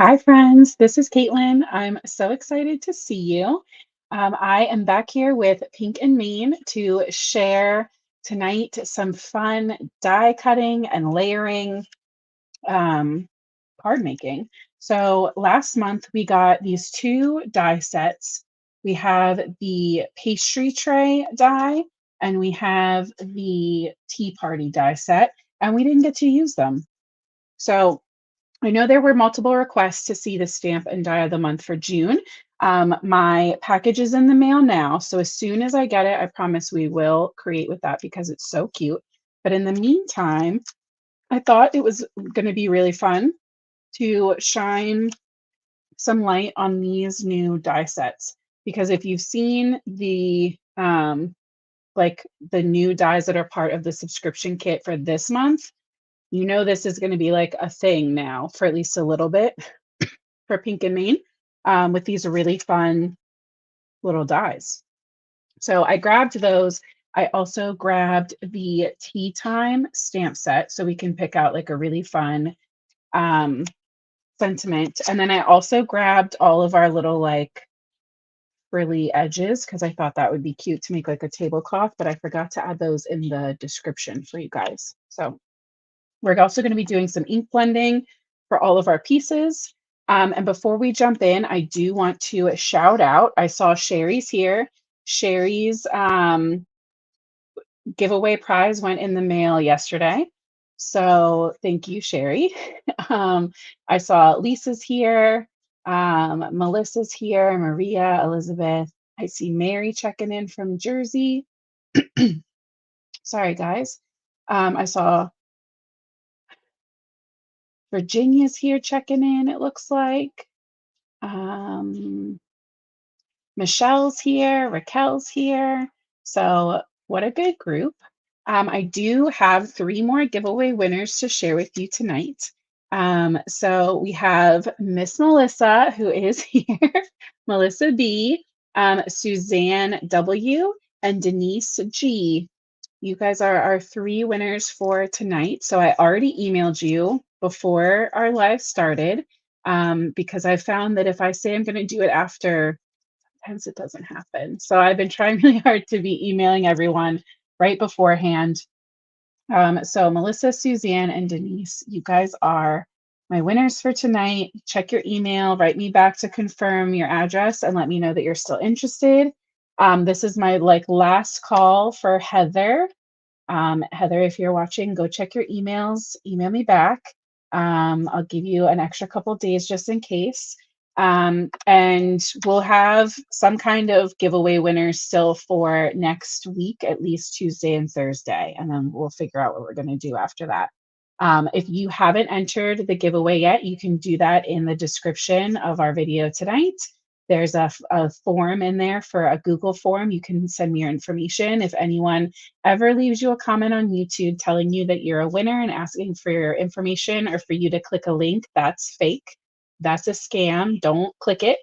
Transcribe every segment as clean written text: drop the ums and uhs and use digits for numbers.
Hi, friends. This is Caitlin. I'm so excited to see you. I am back here with Pink and Mean to share tonight some fun die cutting and layering um, card making. So last month we got these two die sets. We have the pastry tray die and we have the tea party die set, and we didn't get to use them. So I know there were multiple requests to see the stamp and die of the month for June. My package is in the mail now, so as soon as I get it, I promise we will create with that because it's so cute. But in the meantime, I thought it was going to be really fun to shine some light on these new die sets because if you've seen the new dies that are part of the subscription kit for this month, you know this is going to be like a thing now for at least a little bit for Pink and Main with these really fun little dies. So I grabbed those. I also grabbed the tea time stamp set so we can pick out like a really fun um, sentiment. And then I also grabbed all of our little like frilly edges because I thought that would be cute to make like a tablecloth, but I forgot to add those in the description for you guys. So we're also going to be doing some ink blending for all of our pieces. And before we jump in, I do want to shout out, I saw Sherry's here. Sherry's giveaway prize went in the mail yesterday. So thank you, Sherry. Um, I saw Lisa's here, Melissa's here, Maria, Elizabeth. I see Mary checking in from Jersey. Sorry, guys. I saw Virginia's here checking in, it looks like. Um, Michelle's here, Raquel's here. So, what a good group. I do have three more giveaway winners to share with you tonight. So, we have Miss Melissa, who is here, Melissa B, Suzanne W, and Denise G. You guys are our three winners for tonight. So I already emailed you before our live started because I found that if I say I'm going to do it after, sometimes it doesn't happen. So I've been trying really hard to be emailing everyone right beforehand. So Melissa, Suzanne, and Denise, you guys are my winners for tonight. Check your email, write me back to confirm your address, and let me know that you're still interested. This is my like last call for Heather. Heather, if you're watching, go check your emails, email me back. I'll give you an extra couple days just in case. And we'll have some kind of giveaway winners still for next week, at least Tuesday and Thursday. And then we'll figure out what we're going to do after that. If you haven't entered the giveaway yet, you can do that in the description of our video tonight. There's a form in there for a Google form. You can send me your information. If anyone ever leaves you a comment on YouTube telling you that you're a winner and asking for your information or for you to click a link, that's fake. That's a scam. Don't click it.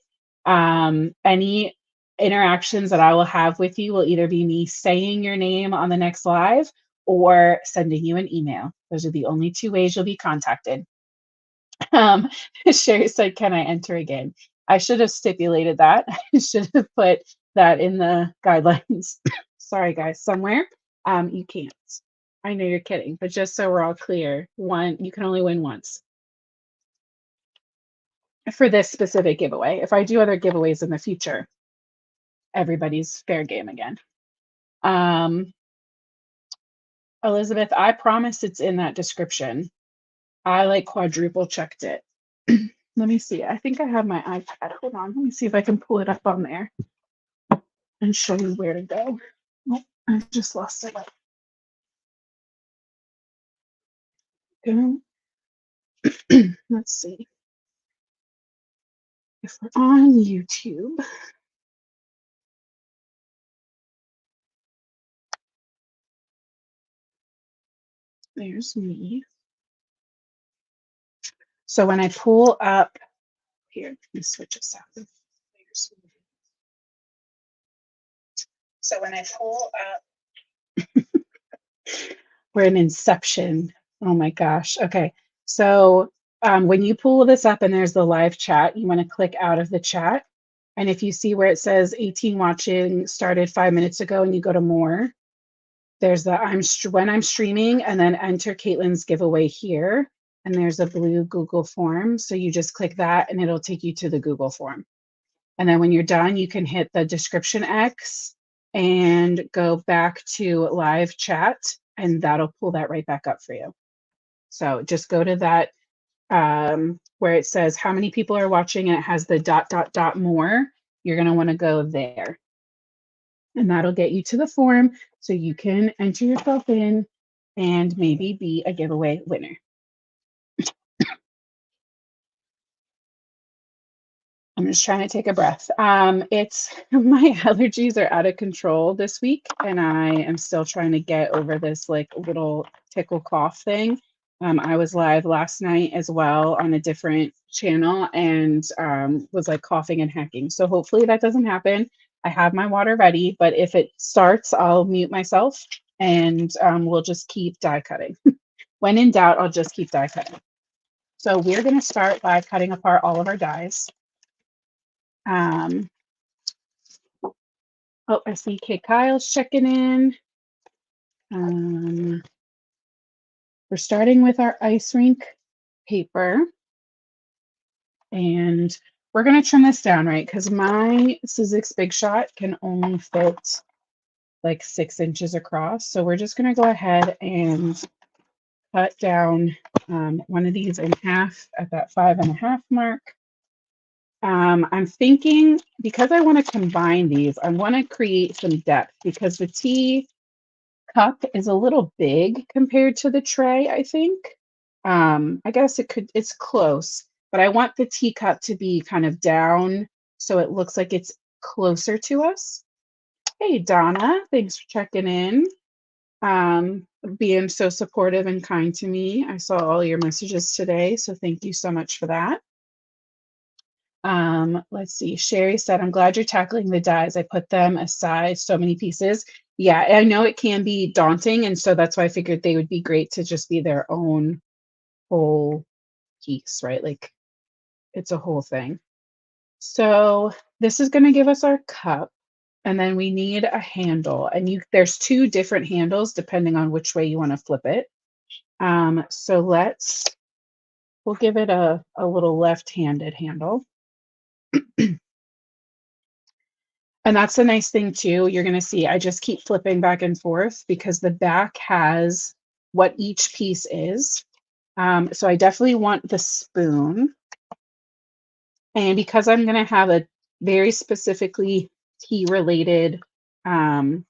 Any interactions that I will have with you will either be me saying your name on the next live or sending you an email. Those are the only two ways you'll be contacted. Um, Sherry said, "Can I enter again?" I should have stipulated that. I should have put that in the guidelines. Sorry, guys, somewhere. You can't. I know you're kidding, but just so we're all clear, one, you can only win once for this specific giveaway. If I do other giveaways in the future, everybody's fair game again. Um, Elizabeth, I promise it's in that description. I like quadruple checked it. Let me see. I think I have my iPad. Hold on. Let me see if I can pull it up on there and show you where to go. Oh, I just lost it. Go. Let's see. If we're on YouTube, there's me. So when I pull up here, let me switch this out. There's me. So when I pull up, we're in Inception. Oh my gosh. Okay. So When you pull this up and there's the live chat, you want to click out of the chat. And if you see where it says 18 watching started 5 minutes ago and you go to more, there's the when I'm streaming and then enter Caitlin's giveaway here. And there's a blue Google form. So you just click that and it'll take you to the Google form. And then when you're done, you can hit the description X and go back to live chat and that'll pull that right back up for you. So just go to that where it says how many people are watching and it has the ... more. You're going to want to go there. And that'll get you to the form so you can enter yourself in and maybe be a giveaway winner. I'm just trying to take a breath. It's my allergies are out of control this week, and I am still trying to get over this like little tickle cough thing. I was live last night as well on a different channel and was like coughing and hacking. So hopefully that doesn't happen. I have my water ready, but if it starts, I'll mute myself and we'll just keep die cutting. When in doubt, I'll just keep die cutting. So we're going to start by cutting apart all of our dies. Oh, I see Kate Kyle's checking in. We're starting with our ice rink paper. And we're going to trim this down, right? Because my Sizzix Big Shot can only fit like 6 inches across. So we're just going to go ahead and cut down one of these in half at that 5.5 mark. I'm thinking because I want to combine these, I want to create some depth because the tea cup is a little big compared to the tray, I think. I guess it's close, but I want the teacup to be kind of down so it looks like it's closer to us. Hey, Donna, thanks for checking in. Being so supportive and kind to me. I saw all your messages today, so thank you so much for that. Let's see. Sherry said, I'm glad you're tackling the dies. I put them aside, so many pieces. Yeah, I know it can be daunting, and so that's why I figured they would be great to just be their own whole piece, right? Like it's a whole thing. So this is going to give us our cup, and then we need a handle. And there's 2 different handles depending on which way you want to flip it. So we'll give it a little left-handed handle. And that's the nice thing too. You're going to see I just keep flipping back and forth because the back has what each piece is. So I definitely want the spoon. And because I'm going to have a very specifically tea related oh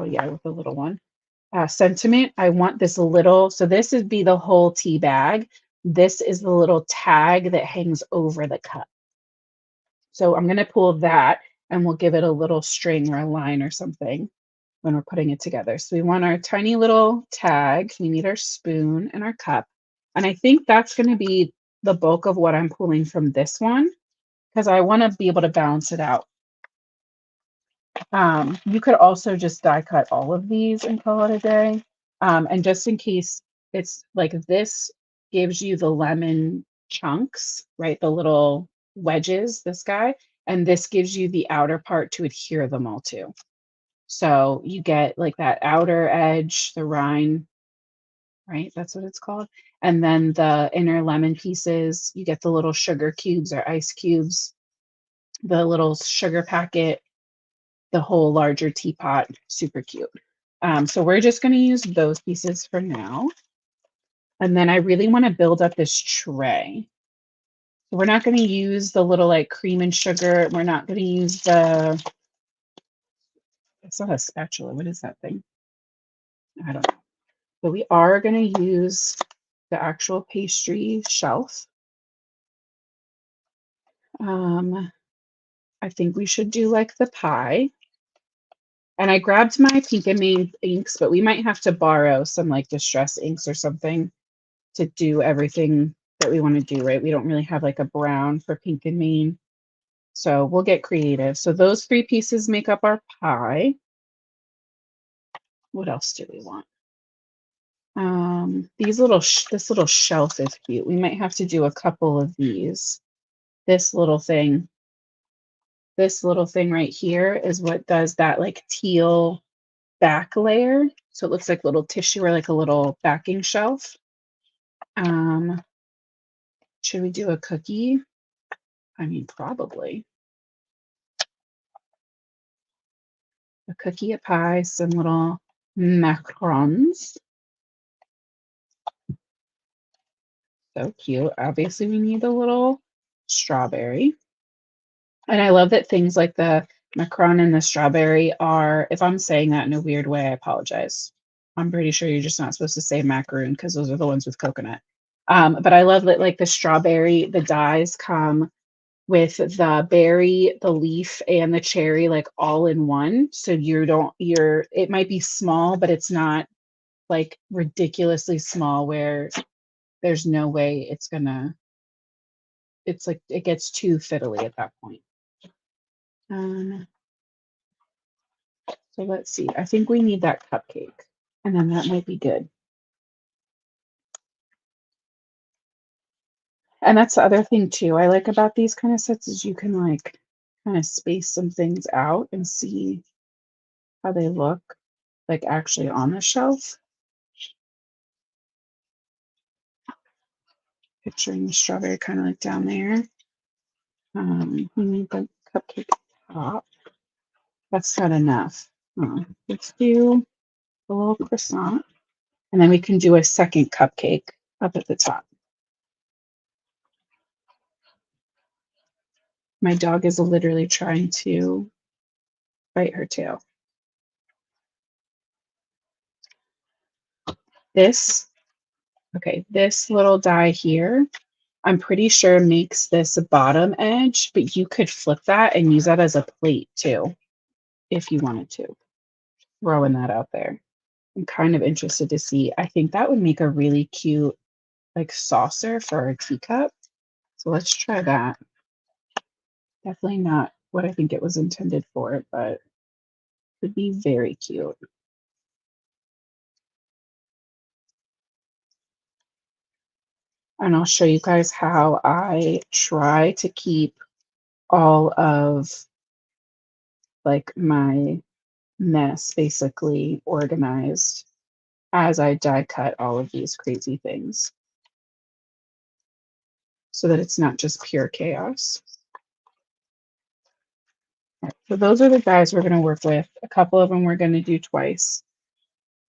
yeah, with the little one, sentiment, I want this little, so this would be the whole tea bag. This is the little tag that hangs over the cup. So I'm going to pull that and we'll give it a little string or a line or something when we're putting it together. So we want our tiny little tag. We need our spoon and our cup. And I think that's going to be the bulk of what I'm pulling from this one because I want to be able to balance it out. You could also just die cut all of these and call it a day. And just in case it's like this gives you the lemon chunks, right? The little wedges, this guy, and this gives you the outer part to adhere them all to. So you get like that outer edge, the rind, right? That's what it's called. And then the inner lemon pieces, you get the little sugar cubes or ice cubes, the little sugar packet, the whole larger teapot, super cute. So we're just going to use those pieces for now. And then I really want to build up this tray. So we're not going to use the little like cream and sugar. We're not going to use it's not a spatula. What is that thing? I don't know. But we are going to use the actual pastry shelf. I think we should do like the pie. And I grabbed my Pink and Main inks, but we might have to borrow some like distress inks or something to do everything that we want to do, right? We don't really have like a brown for Pink and Main. So we'll get creative. So those 3 pieces make up our pie. What else do we want? This little shelf is cute. We might have to do a couple of these. This little thing right here is what does that like teal back layer. So it looks like little tissue or like a little backing shelf. Um, should we do a cookie? I mean, probably. A cookie, a pie, some little macarons. So cute. Obviously, we need a little strawberry. And I love that things like the macaron and the strawberry are, if I'm saying that in a weird way, I apologize. I'm pretty sure you're just not supposed to say macaroon because those are the ones with coconut. But I love that like the strawberry, the dies come with the berry, the leaf, and the cherry like all in one. So it might be small, but it's not like ridiculously small where there's no way it's like it gets too fiddly at that point. Um, so let's see. I think we need that cupcake, and then that might be good. And that's the other thing too I like about these kind of sets is you can like kind of space some things out and see how they look like actually on the shelf. Picturing the strawberry kind of like down there. We need the cupcake top. That's not enough. Let's do a little croissant, and then we can do a second cupcake up at the top. My dog is literally trying to bite her tail. This, okay, this little die here, I'm pretty sure makes this bottom edge, but you could flip that and use that as a plate too, if you wanted to. Throwing that out there. I'm kind of interested to see. I think that would make a really cute like saucer for a teacup. So let's try that. Definitely not what I think it was intended for, but would be very cute. And I'll show you guys how I try to keep all of like my mess basically organized as I die cut all of these crazy things so that it's not just pure chaos. All right, so those are the dies we're going to work with. A couple of them we're going to do twice.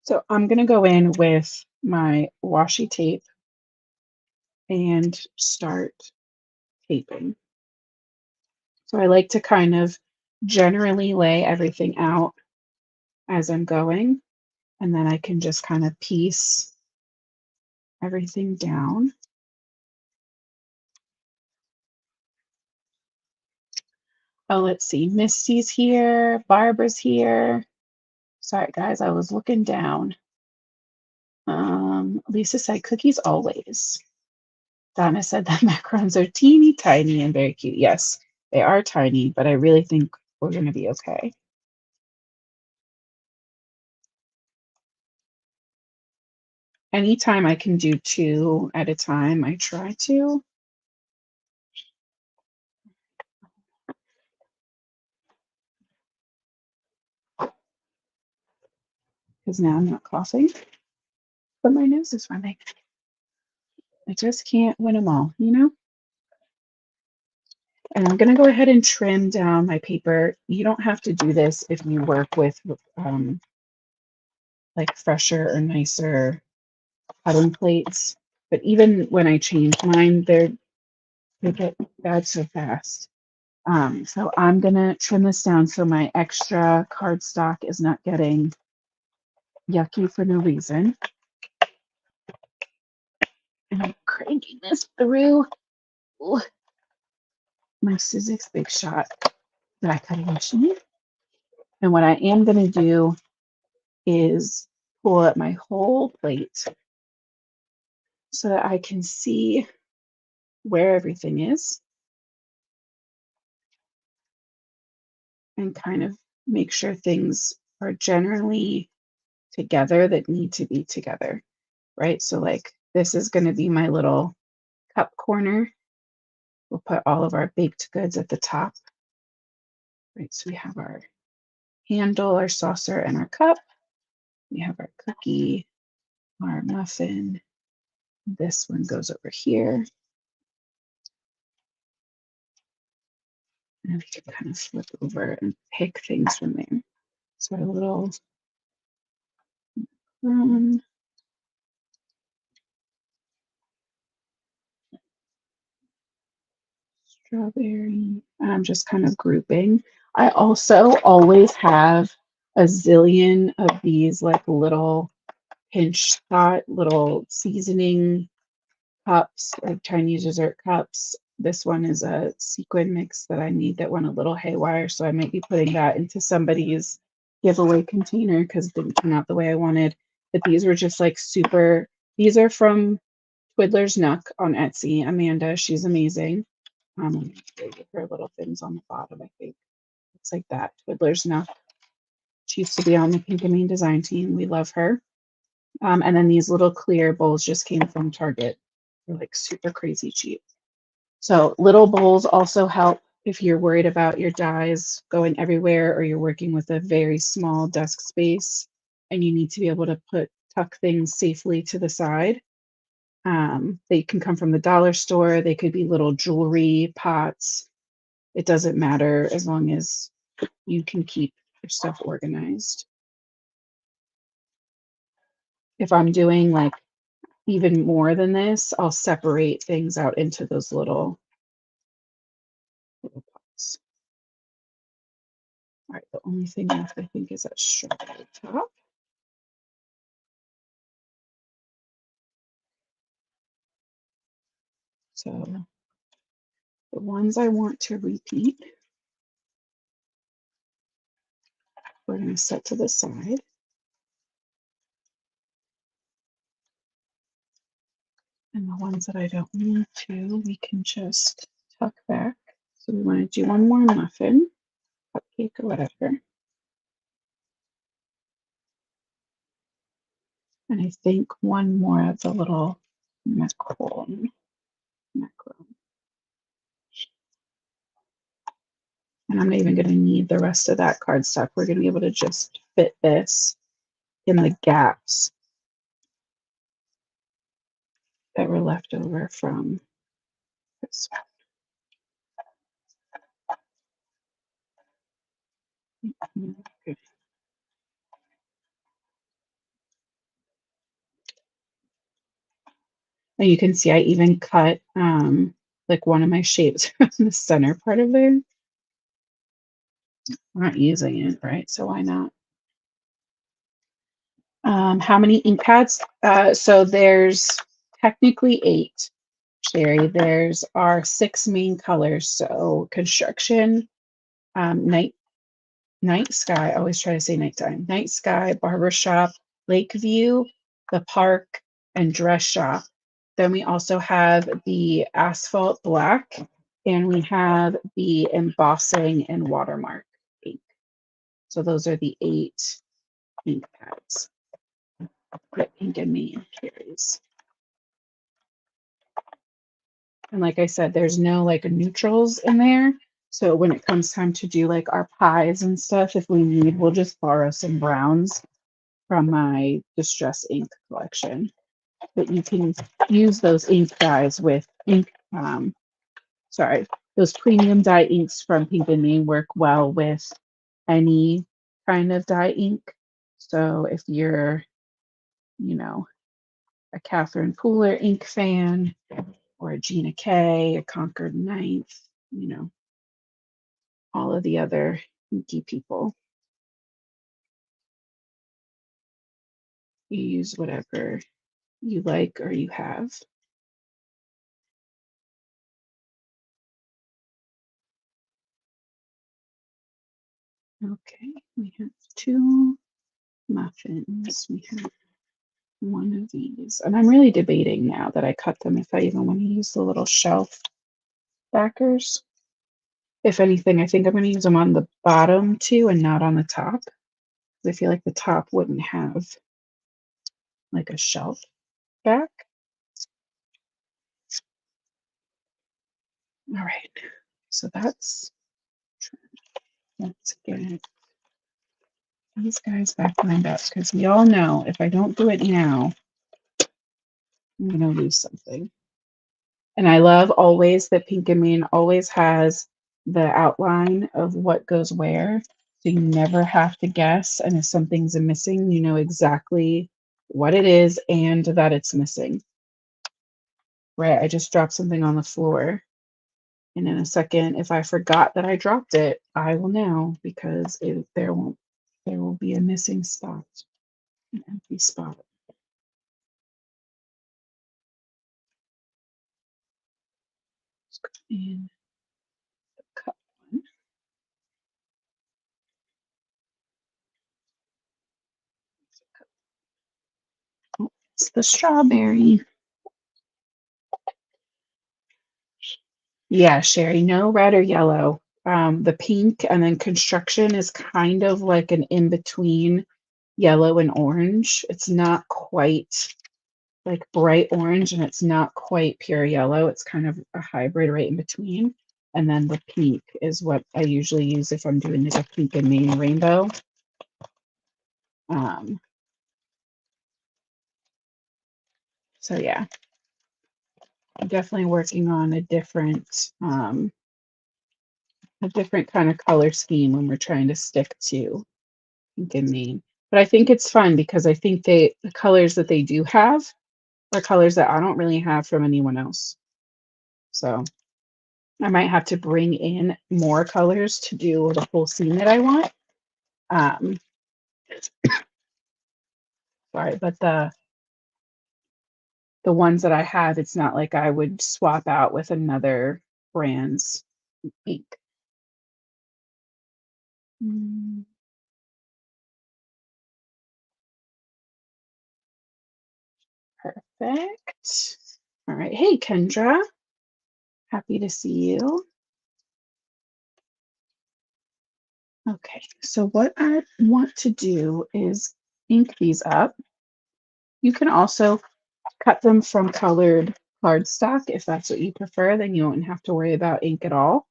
So I'm going to go in with my washi tape and start taping. So I like to kind of generally lay everything out as I'm going, and then I can just kind of piece everything down. Oh, let's see. Misty's here. Barbara's here. Sorry, guys, I was looking down. Lisa said cookies always. Donna said that macarons are teeny tiny and very cute. Yes, they are tiny, but I really think we're going to be okay. Anytime I can do 2 at a time, I try to. Because now I'm not coughing, but my nose is running. I just can't win them all, you know? And I'm going to go ahead and trim down my paper. You don't have to do this if you work with like fresher or nicer cutting plates. But even when I change mine, they get bad so fast. So I'm going to trim this down so my extra cardstock is not getting yucky for no reason. And I'm cranking this through. Ooh, my Sizzix Big Shot dry cutting machine. And what I am going to do is pull up my whole plate so that I can see where everything is and kind of make sure things are generally together that need to be together, right? So like this is going to be my little cup corner. We'll put all of our baked goods at the top, right? So we have our handle, our saucer, and our cup. We have our cookie, our muffin. This one goes over here. And we can kind of flip over and pick things from there. So a little strawberry. I'm just kind of grouping. I also always have a zillion of these like little pinch pot, little seasoning cups, like Chinese dessert cups. This one is a sequin mix that I need that went a little haywire, so I might be putting that into somebody's giveaway container because it didn't turn out the way I wanted. But these were just like super, these are from Twiddler's Nook on Etsy. Amanda, she's amazing. Give her little things on the bottom, I think. Looks like that. Twiddler's Nook. She used to be on the Pink and Mean design team. We love her. And then these little clear bowls just came from Target. They're like super crazy cheap. So little bowls also help if you're worried about your dies going everywhere or you're working with a very small desk space and you need to be able to tuck things safely to the side. They can come from the dollar store. They could be little jewelry pots. It doesn't matter as long as you can keep your stuff organized. If I'm doing like even more than this, I'll separate things out into those little pots. All right, the only thing left I think is that strawberry top. So the ones I want to repeat, we're going to set to the side. And the ones that I don't want to, we can just tuck back. So we want to do one more muffin, cupcake, or whatever. And I think one more of the little macaron. And I'm not even going to need the rest of that cardstock. We're going to be able to just fit this in the gaps that were left over from this one. Okay. And you can see I even cut like one of my shapes from the center part of there. I'm not using it, right? So why not? How many ink pads? So there's technically 8, Sherry. There's our 6 main colors. So construction, night sky. I always try to say nighttime. Night sky, barbershop, Lakeview, the park, and dress shop. Then we also have the asphalt black, and we have the embossing and watermark ink. So those are the 8 ink pads that Pink and Me carries. And like I said, there's no like neutrals in there. So when it comes time to do like our pies and stuff, if we need, we'll just borrow some browns from my Distress ink collection. But you can use those ink dyes with ink, those premium dye inks from Pink and Me work well with any kind of dye ink. So if you're, a Catherine Pooler ink fan or a Gina K, a Concord Ninth, all of the other inky people, you use whatever you like or you have. Okay, we have 2 muffins. We have one of these. And I'm really debating now that I cut them if I even want to use the little shelf backers. If anything, I think I'm going to use them on the bottom too and not on the top. I feel like the top wouldn't have like a shelf back. All right, so let's get these guys back lined up because we all know if I don't do it now, I'm gonna lose something. And I love always that Pink and Mean always has the outline of what goes where. So you never have to guess. And if something's missing, you know exactly what it is and that it's missing. Right? I just dropped something on the floor. And in a second, if I forgot that I dropped it, I will know because there will be a missing spot, an empty spot. Let's go in the cup one. Oh, it's the strawberry. Yeah, Sherry, no red or yellow. The pink and then construction is kind of like an in between yellow and orange. It's not quite like bright orange and it's not quite pure yellow. It's kind of a hybrid right in between. And then the pink is what I usually use if I'm doing like a pink and main rainbow. Um, so yeah, I'm definitely working on a different kind of color scheme when we're trying to stick to pink and main. But I think it's fun because I think the colors that they do have are colors that I don't really have from anyone else. So I might have to bring in more colors to do the whole scene that I want. Um, sorry, but the ones that I have, it's not like I would swap out with another brand's ink. Mm, perfect. All right. Hey, Kendra. Happy to see you. Okay, so what I want to do is ink these up. You can also cut them from colored cardstock if that's what you prefer, then you won't have to worry about ink at all.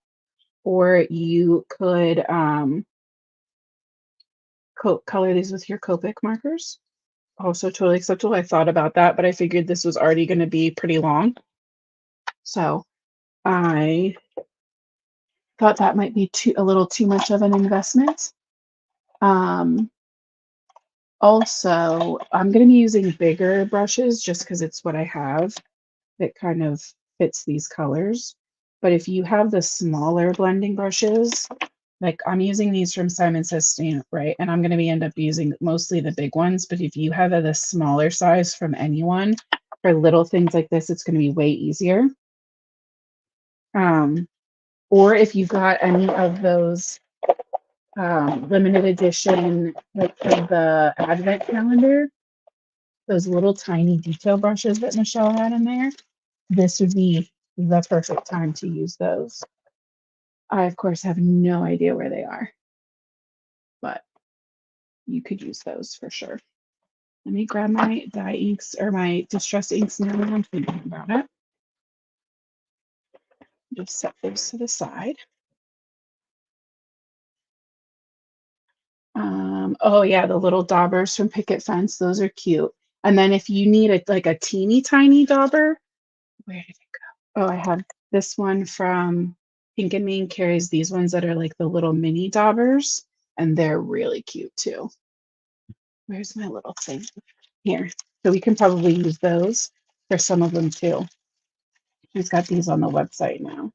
Or you could color these with your Copic markers. Also totally acceptable. I thought about that, but I figured this was already going to be pretty long. So I thought that might be a little too much of an investment. Um, Also, I'm going to be using bigger brushes just because it's what I have that kind of fits these colors. But if you have the smaller blending brushes, like I'm using these from Simon Says Stamp, right? And I'm going to be end up using mostly the big ones. But if you have the smaller size from anyone for little things like this, it's going to be way easier. Um, or if you got any of those limited edition, like from the advent calendar, those little tiny detail brushes that Michelle had in there, this would be the perfect time to use those. I, of course, have no idea where they are, but you could use those for sure. Let me grab my dye inks or my distress inks now that I'm thinking about it. Just set those to the side. Oh yeah, the little daubers from Picket Fence, those are cute. And then if you need like a teeny tiny dauber, where did it go? Oh, I have this one from Pink and Mean carries these ones that are like the little mini daubers, and they're really cute too. Where's my little thing? Here. So we can probably use those for some of them too. She's got these on the website now.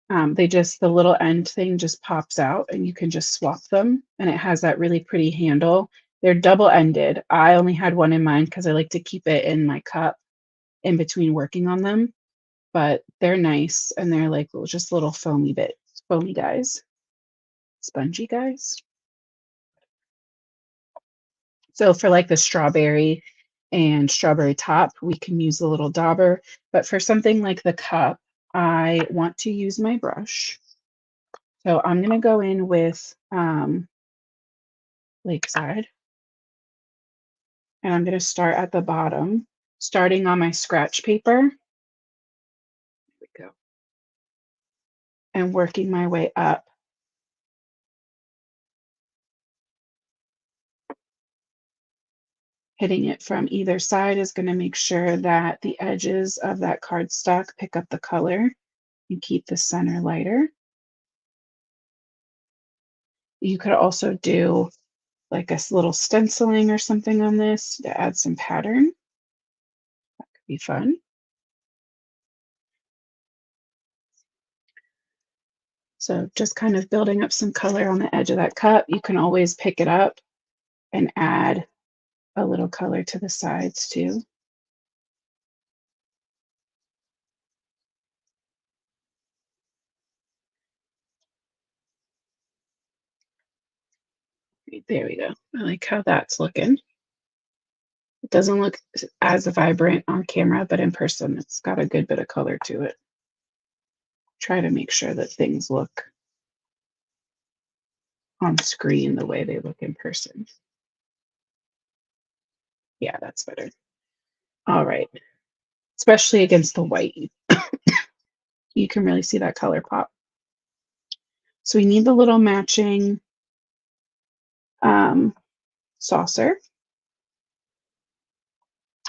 The little end thing just pops out and you can just swap them. And it has that really pretty handle. They're double ended. I only had one in mind because I like to keep it in my cup in between working on them. But they're nice and they're like just little foamy guys, spongy guys. So for like the strawberry and strawberry top, we can use the little dauber. But for something like the cup, I want to use my brush. So I'm going to go in with Lakeside. And I'm going to start at the bottom, starting on my scratch paper. There we go. And working my way up. Hitting it from either side is going to make sure that the edges of that cardstock pick up the color and keep the center lighter. You could also do like a little stenciling or something on this to add some pattern. That could be fun. So just kind of building up some color on the edge of that cup. You can always pick it up and add a little color to the sides too. There we go. I like how that's looking. It doesn't look as vibrant on camera, but in person, it's got a good bit of color to it. Try to make sure that things look on screen the way they look in person. Yeah, that's better. All right. Especially against the white. You can really see that color pop. So we need the little matching saucer.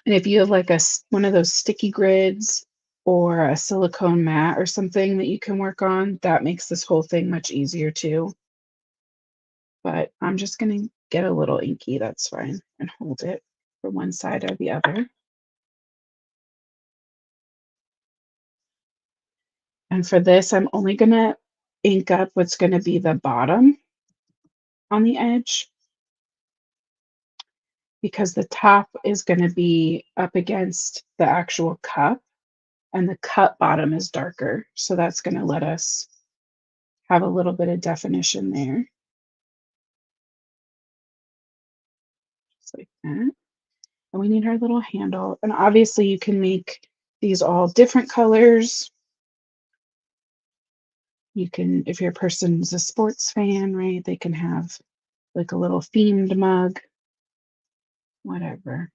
And if you have like one of those sticky grids or a silicone mat or something that you can work on, that makes this whole thing much easier too. But I'm just going to get a little inky, that's fine, and hold it from one side or the other. And for this, I'm only going to ink up what's going to be the bottom on the edge, because the top is going to be up against the actual cup, and the cup bottom is darker. So that's going to let us have a little bit of definition there. Just like that. And we need our little handle. And obviously you can make these all different colors. You can, if your person's a sports fan, right, they can have like a little themed mug, whatever.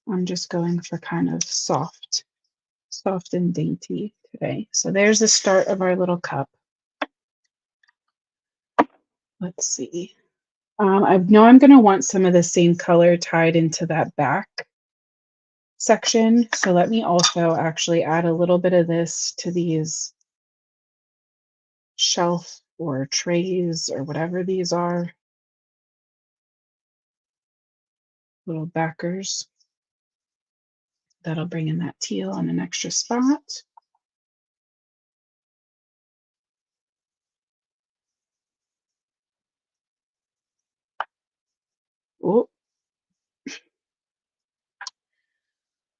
I'm just going for kind of soft and dainty today. So there's the start of our little cup. Let's see. I know I'm going to want some of the same color tied into that back section. So let me also actually add a little bit of this to these shelf or trays or whatever these are. Little backers. That'll bring in that teal on an extra spot. Oh,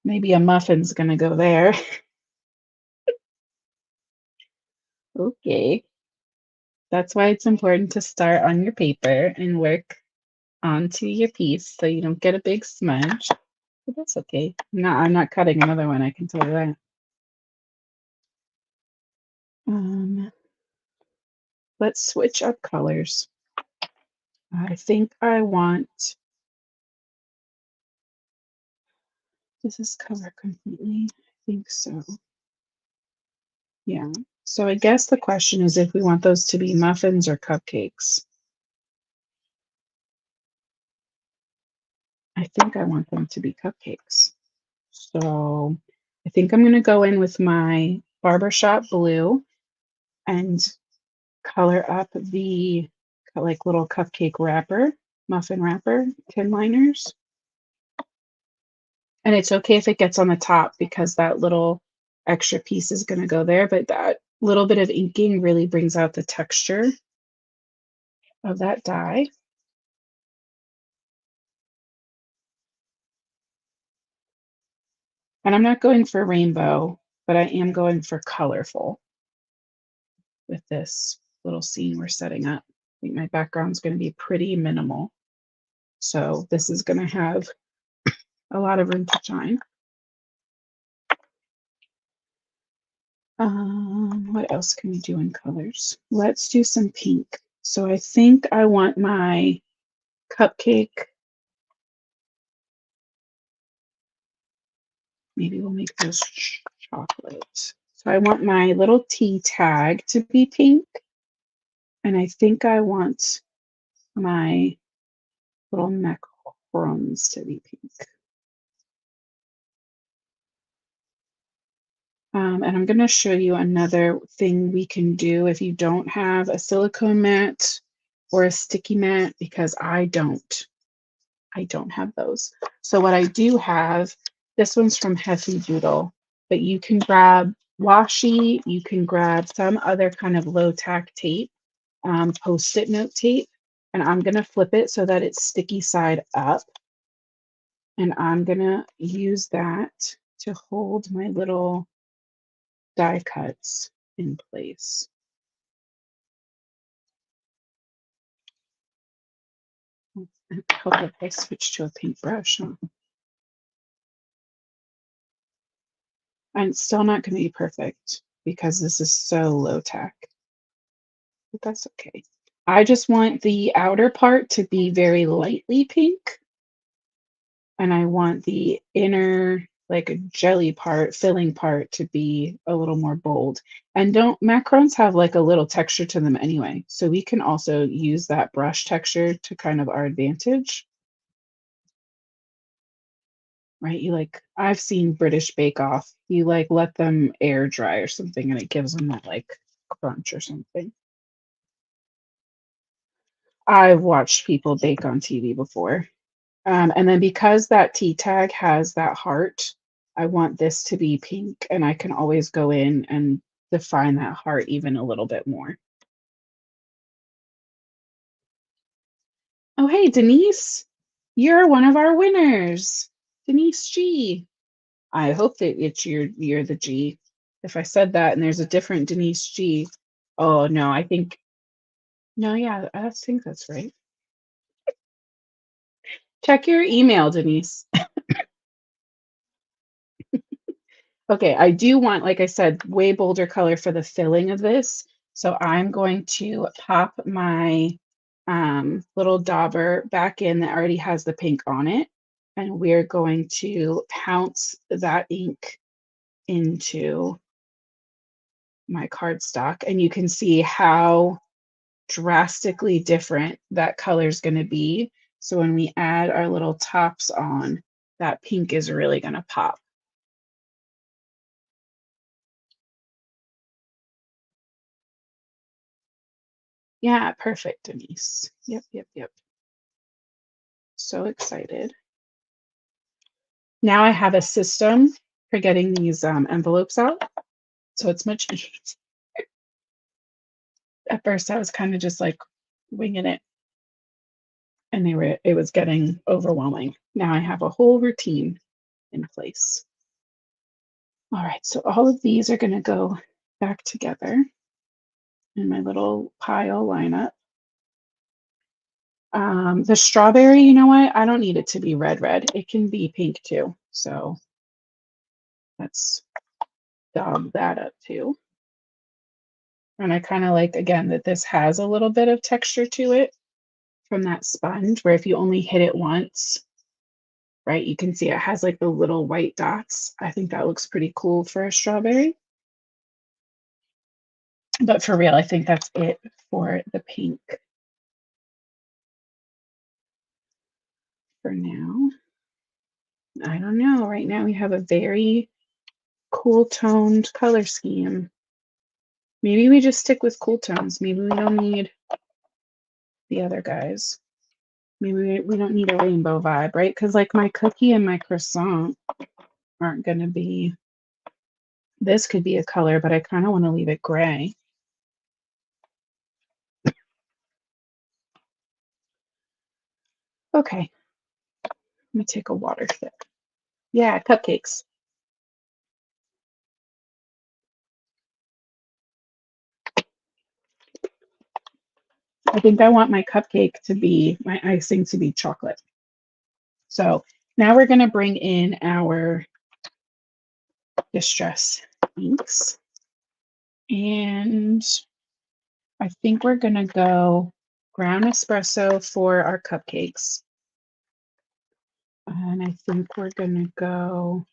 maybe a muffin's going to go there. Okay. That's why it's important to start on your paper and work onto your piece so you don't get a big smudge. But that's okay. I'm not cutting another one, I can tell you that. Let's switch up colors. I think I want, does this cover completely? I think so. Yeah. So I guess the question is if we want those to be muffins or cupcakes. I think I want them to be cupcakes. So I think I'm going to go in with my barbershop blue and color up the like little cupcake wrapper, muffin wrapper, tin liners. And it's okay if it gets on the top because that little extra piece is going to go there, but that little bit of inking really brings out the texture of that die. And I'm not going for rainbow, but I am going for colorful with this little scene we're setting up. I think my background's going to be pretty minimal. So this is going to have a lot of room to shine. What else can we do in colors? Let's do some pink. So I think I want my cupcake Maybe we'll make those chocolate. So I want my little tea tag to be pink. And I think I want my little macarons to be pink. And I'm going to show you another thing we can do if you don't have a silicone mat or a sticky mat, because I don't have those. So what I do have, this one's from Heffy Doodle, but you can grab washi, you can grab some other kind of low tack tape, post-it note tape, and I'm going to flip it so that it's sticky side up. And I'm going to use that to hold my little die cuts in place. I hope if I switch to a pink brush. I'm still not going to be perfect because this is so low tack, but that's okay. I just want the outer part to be very lightly pink, and I want the inner, like a jelly part, filling part, to be a little more bold. And don't macarons have like a little texture to them anyway, so we can also use that brush texture to kind of our advantage, right? You like, I've seen British Bake Off, you like let them air dry or something and it gives them that like crunch or something. I've watched people bake on TV before. And then because that tea tag has that heart, I want this to be pink, and I can always go in and define that heart even a little bit more. Oh, hey, Denise, you're one of our winners. Denise G. I hope that you're the G. If I said that and there's a different Denise G, oh no, I think no, yeah, I think that's right. Check your email, Denise. Okay, I do want, like I said, way bolder color for the filling of this. So I'm going to pop my little dauber back in that already has the pink on it. And we're going to pounce that ink into my cardstock. And you can see how drastically different that color is going to be. So when we add our little tops on, that pink is really going to pop. Yeah, perfect, Denise. Yep, yep, yep. So excited. Now I have a system for getting these envelopes out, so it's much easier. At first, I was kind of just like winging it, and it was getting overwhelming. Now I have a whole routine in place. All right, so all of these are going to go back together in my little pile lineup. The strawberry, you know what? I don't need it to be red, red. It can be pink too. So let's dog that up too. And I kind of like, again, that this has a little bit of texture to it from that sponge, where if you only hit it once, right, you can see it has like the little white dots. I think that looks pretty cool for a strawberry. But for real, I think that's it for the pink for now. I don't know. Right now we have a very cool toned color scheme. Maybe we just stick with cool tones. Maybe we don't need the other guys. Maybe we don't need a rainbow vibe, right? Because like my cookie and my croissant aren't going to be, this could be a color, but I kind of want to leave it gray. Okay, I'm going to take a water sip. Yeah, cupcakes. I think I want my cupcake to be, my icing to be chocolate. So now we're going to bring in our Distress inks. And I think we're going to go ground espresso for our cupcakes. And I think we're going to go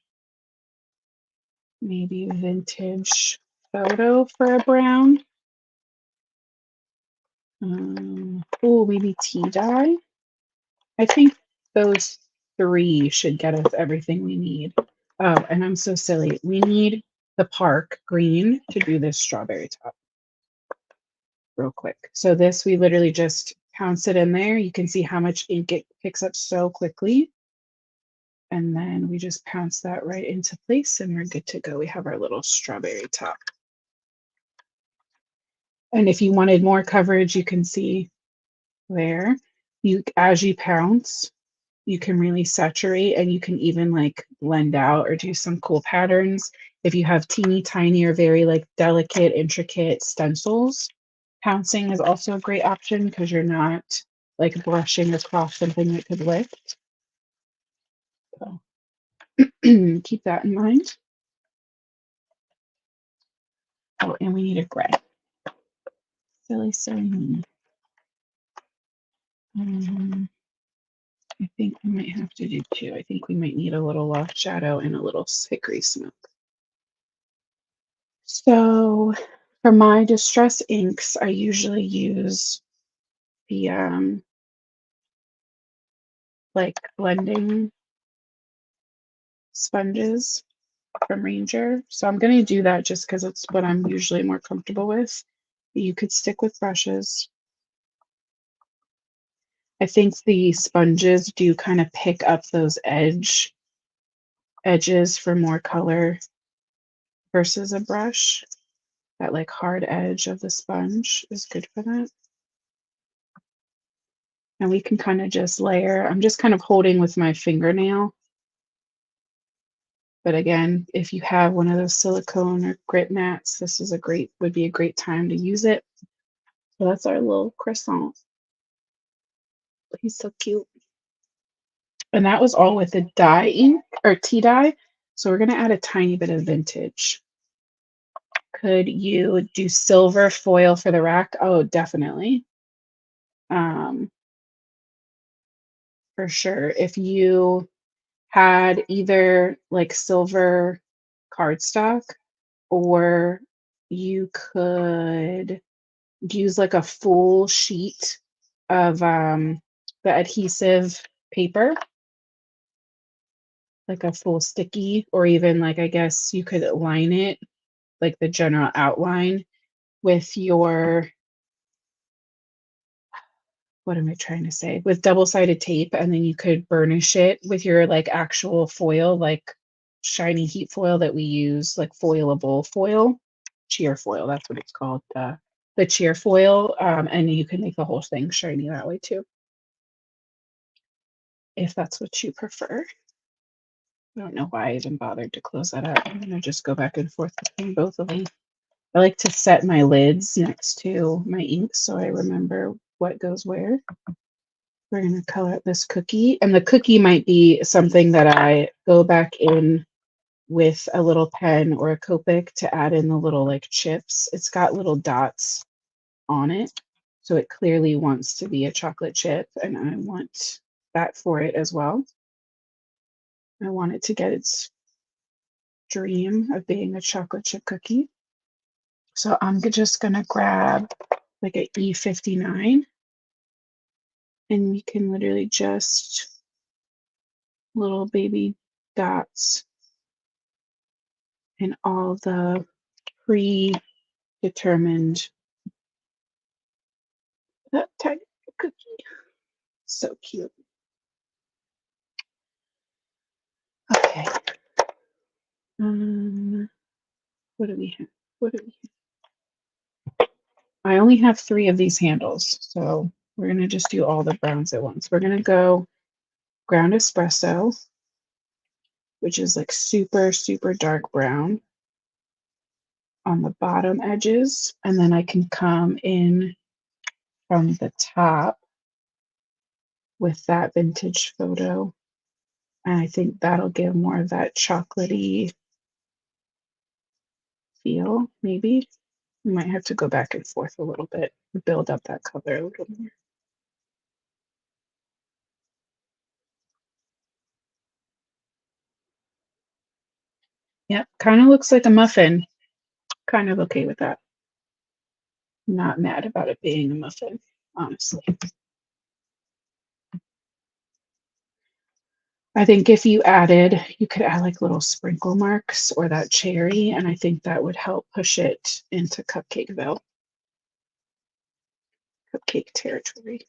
maybe vintage photo for a brown. Oh, maybe tea dye. I think those three should get us everything we need. Oh, and I'm so silly. We need the park green to do this strawberry top real quick. So this, we literally just pounce it in there. You can see how much ink it picks up so quickly. And then we just pounce that right into place and we're good to go. We have our little strawberry top. And if you wanted more coverage, you can see there. As you pounce, you can really saturate and you can even like blend out or do some cool patterns. If you have teeny tiny or very like delicate, intricate stencils, pouncing is also a great option because you're not like brushing across something that could lift. So keep that in mind. Oh, and we need a gray. Silly me. I think we might have to do two. I think we might need a little shadow and a little hickory smoke. So for my distress inks, I usually use the like blending sponges from Ranger. So I'm going to do that just because it's what I'm usually more comfortable with. You could stick with brushes. I think the sponges do kind of pick up those edges for more color versus a brush. That like hard edge of the sponge is good for that. And we can kind of just layer. I'm just kind of holding with my fingernail. But again, if you have one of those silicone or grit mats, this is would be a great time to use it. So that's our little croissant. He's so cute. And that was all with the dye ink or tea dye. So we're gonna add a tiny bit of vintage. Could you do silver foil for the rack? Oh, definitely. For sure. If you had either like silver cardstock or you could use like a full sheet of the adhesive paper, like a full sticky, or even like I guess you could line it, like the general outline with your, what am I trying to say? With double-sided tape, and then you could burnish it with your like actual foil, like shiny heat foil that we use, like foilable foil, cheer foil, that's what it's called, the cheer foil, and you can make the whole thing shiny that way too, if that's what you prefer. I don't know why I even bothered to close that up. I'm gonna just go back and forth between both of them. I like to set my lids next to my ink so I remember what goes where. We're going to color up this cookie, and the cookie might be something that I go back in with a little pen or a Copic to add in the little like chips. It's got little dots on it, so it clearly wants to be a chocolate chip, and I want that for it as well. I want it to get its dream of being a chocolate chip cookie. So I'm just going to grab like an E59, and we can literally just little baby dots in all the predetermined that tiny cookie. So cute. Okay. What do we have? What do we have? I only have 3 of these handles, so we're gonna just do all the browns at once. We're gonna go ground espresso, which is like super, super dark brown on the bottom edges, and then I can come in from the top with that vintage photo. And I think that'll give more of that chocolatey feel, maybe. We might have to go back and forth a little bit, build up that color a little more. Yep, kind of looks like a muffin. Kind of okay with that. Not mad about it being a muffin, honestly. I think if you could add like little sprinkle marks or that cherry, and I think that would help push it into cupcake territory.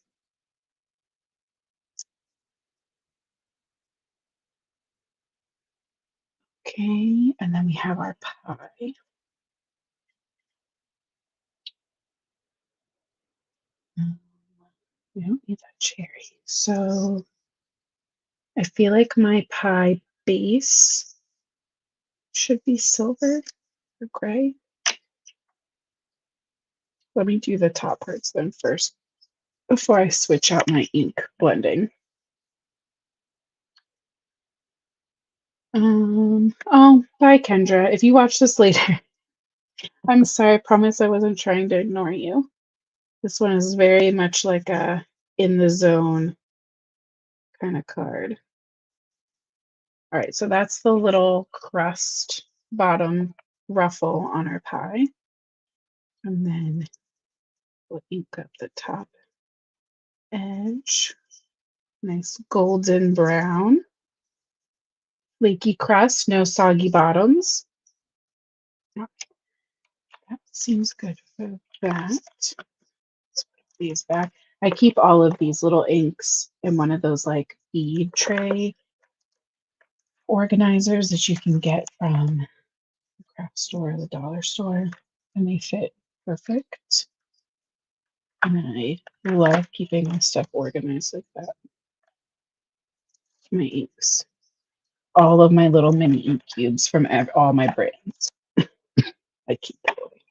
Okay, and then we have our pie. Mm, we don't need that cherry. So I feel like my pie base should be silver or gray. Let me do the top parts then first before I switch out my ink blending. Oh, bye, Kendra. If you watch this later, I'm sorry. I promise I wasn't trying to ignore you. This one is very much like a in the zone kind of card. All right, so that's the little crust bottom ruffle on our pie. And then we'll ink up the top edge. Nice golden brown. Flaky crust, no soggy bottoms. That seems good for that. Let's put these back. I keep all of these little inks in one of those like bead tray organizers that you can get from the craft store or the dollar store, and they fit perfect. And I love keeping my stuff organized like that. My inks, all of my little mini ink cubes from all my brands. I keep them away.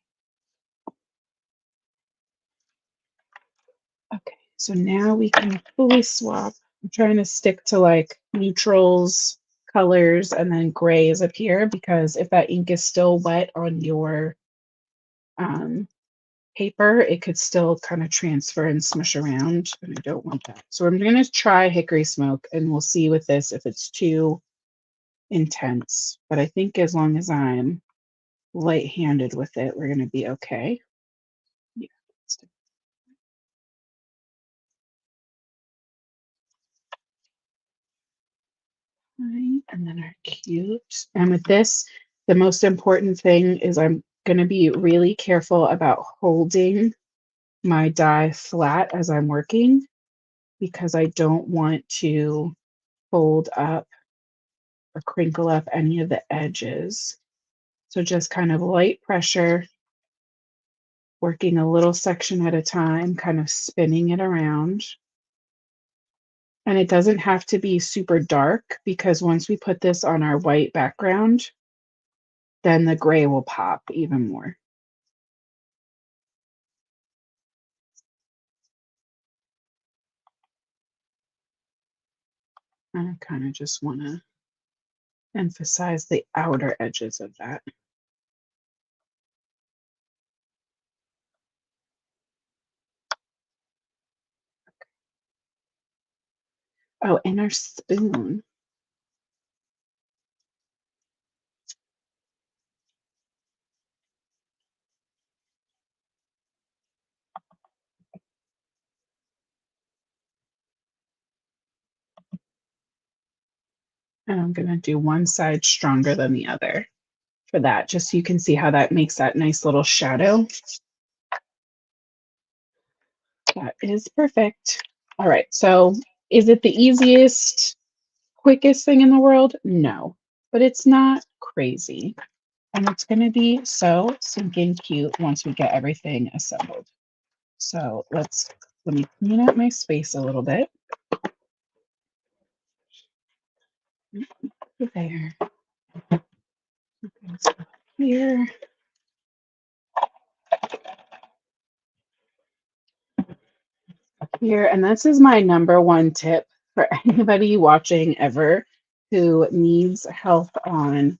Okay, so now we can fully swap. I'm trying to stick to like neutrals, colors, and then grays up here because if that ink is still wet on your um, paper, it could still kind of transfer and smush around, and I don't want that. So I'm going to try hickory smoke, and we'll see with this if it's too intense. But I think as long as I'm light-handed with it, we're going to be okay. Yeah. And then our cubes. And with this, the most important thing is I'm going to be really careful about holding my die flat as I'm working because I don't want to fold up or crinkle up any of the edges. So just kind of light pressure, working a little section at a time, kind of spinning it around. And it doesn't have to be super dark because once we put this on our white background, then the gray will pop even more. And I kind of just want to emphasize the outer edges of that. Oh, and our spoon. And I'm going to do one side stronger than the other for that, just so you can see how that makes that nice little shadow. That is perfect. All right, so is it the easiest, quickest thing in the world? No, but it's not crazy. And it's going to be so stinking cute once we get everything assembled. So let me clean up my space a little bit. There. Here. Here. And this is my number one tip for anybody watching ever who needs help on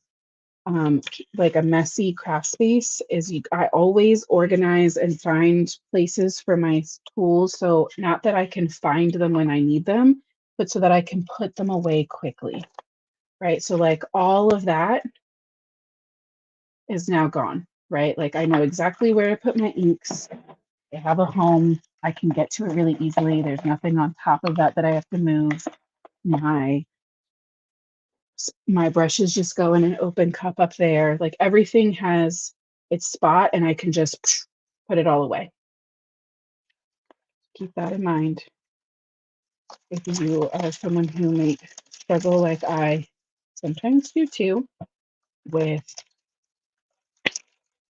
like a messy craft space is I always organize and find places for my tools. So not that I can find them when I need them, but so that I can put them away quickly. Right. So like all of that is now gone, right? Like I know exactly where to put my inks. I have a home. I can get to it really easily. There's nothing on top of that that I have to move. My my brushes just go in an open cup up there. Like everything has its spot and I can just put it all away. Keep that in mind if you are someone who may struggle like I sometimes do too with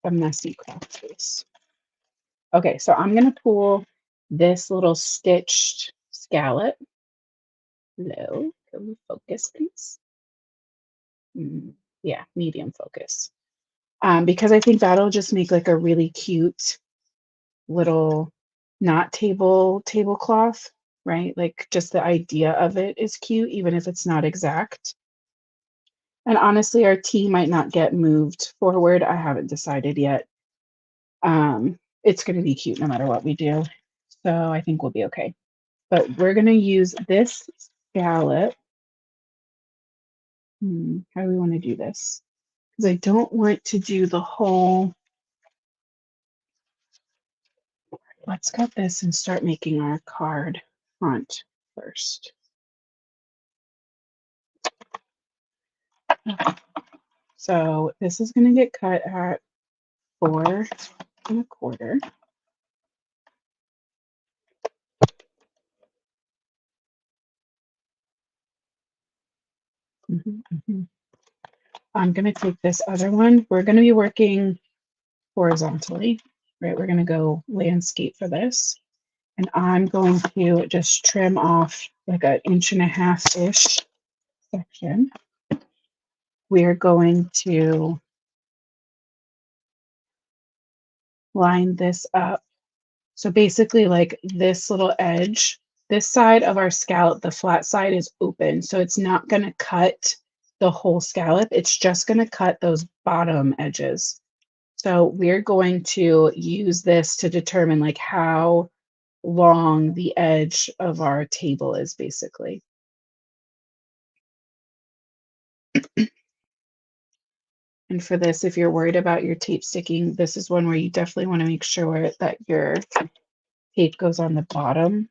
a messy craft space. Okay, so I'm gonna pull this little stitched scallop. Hello, can we focus, please? Yeah, medium focus. Because I think that'll just make like a really cute little not tablecloth, right? Like just the idea of it is cute, even if it's not exact. And honestly, our tea might not get moved forward. I haven't decided yet. It's going to be cute no matter what we do. So I think we'll be okay. But we're going to use this scallop. How do we want to do this? Because I don't want to do the whole. Let's cut this and start making our card front first. Okay. So this is going to get cut at 4 1/4. I'm going to take this other one. We're going to be working horizontally, right? We're going to go landscape for this. And I'm going to just trim off like an 1.5-inch section. We're going to line this up. So basically like this little edge, this side of our scallop, the flat side is open. So it's not going to cut the whole scallop. It's just going to cut those bottom edges. So we're going to use this to determine like how long the edge of our table is basically. And for this, if you're worried about your tape sticking, this is one where you definitely want to make sure that your tape goes on the bottom.